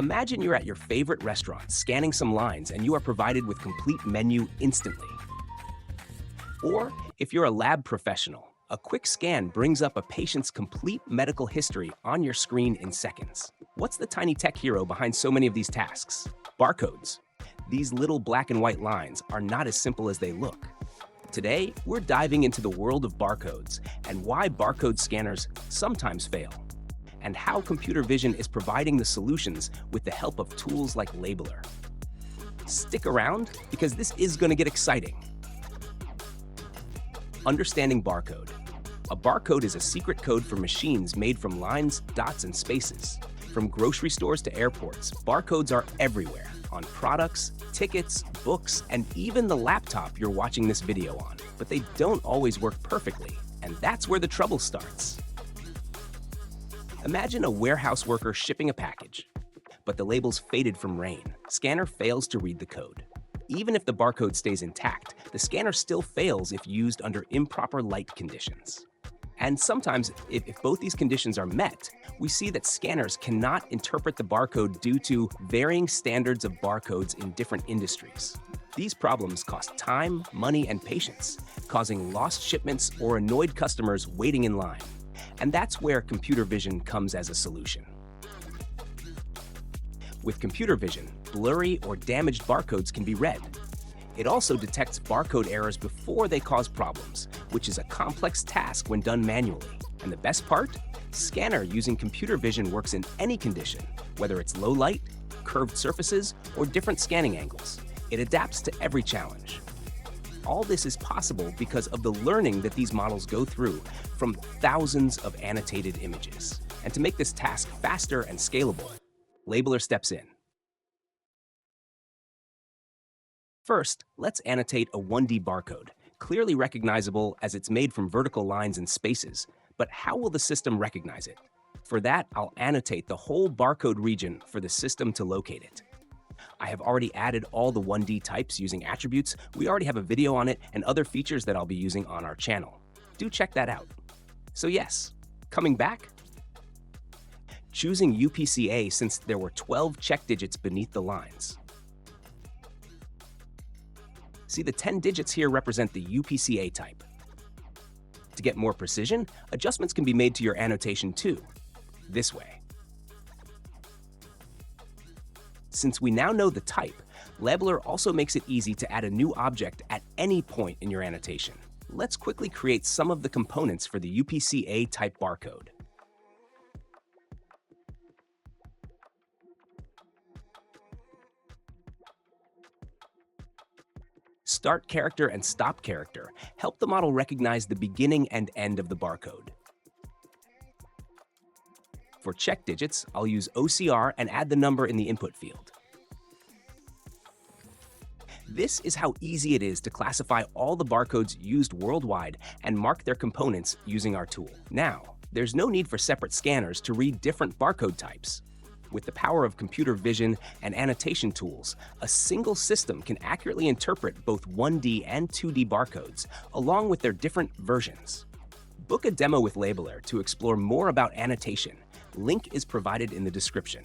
Imagine you're at your favorite restaurant, scanning some lines, and you are provided with complete menu instantly. Or if you're a lab professional, a quick scan brings up a patient's complete medical history on your screen in seconds. What's the tiny tech hero behind so many of these tasks? Barcodes. These little black and white lines are not as simple as they look. Today, we're diving into the world of barcodes and why barcode scanners sometimes fail, and how computer vision is providing the solutions with the help of tools like Labellerr. Stick around, because this is going to get exciting. Understanding barcode. A barcode is a secret code for machines made from lines, dots, and spaces. From grocery stores to airports, barcodes are everywhere, on products, tickets, books, and even the laptop you're watching this video on. But they don't always work perfectly, and that's where the trouble starts. Imagine a warehouse worker shipping a package, but the label's faded from rain. Scanner fails to read the code. Even if the barcode stays intact, the scanner still fails if used under improper light conditions. And sometimes, if both these conditions are met, we see that scanners cannot interpret the barcode due to varying standards of barcodes in different industries. These problems cost time, money, and patience, causing lost shipments or annoyed customers waiting in line. And that's where computer vision comes as a solution. With computer vision, blurry or damaged barcodes can be read. It also detects barcode errors before they cause problems, which is a complex task when done manually. And the best part? Scanner using computer vision works in any condition, whether it's low light, curved surfaces, or different scanning angles. It adapts to every challenge. All this is possible because of the learning that these models go through from thousands of annotated images. And to make this task faster and scalable, Labellerr steps in. First, let's annotate a 1D barcode, clearly recognizable as it's made from vertical lines and spaces. But how will the system recognize it? For that, I'll annotate the whole barcode region for the system to locate it. I have already added all the 1D types using attributes. We already have a video on it and other features that I'll be using on our channel. Do check that out. So yes, coming back, choosing UPCA since there were 12 check digits beneath the lines. See, the 10 digits here represent the UPCA type. To get more precision, adjustments can be made to your annotation too, this way. Since we now know the type, Labellerr also makes it easy to add a new object at any point in your annotation. Let's quickly create some of the components for the UPCA type barcode. Start character and stop character help the model recognize the beginning and end of the barcode. For check digits, I'll use OCR and add the number in the input field. This is how easy it is to classify all the barcodes used worldwide and mark their components using our tool. Now, there's no need for separate scanners to read different barcode types. With the power of computer vision and annotation tools, a single system can accurately interpret both 1D and 2D barcodes, along with their different versions. Book a demo with Labellerr to explore more about annotation. Link is provided in the description.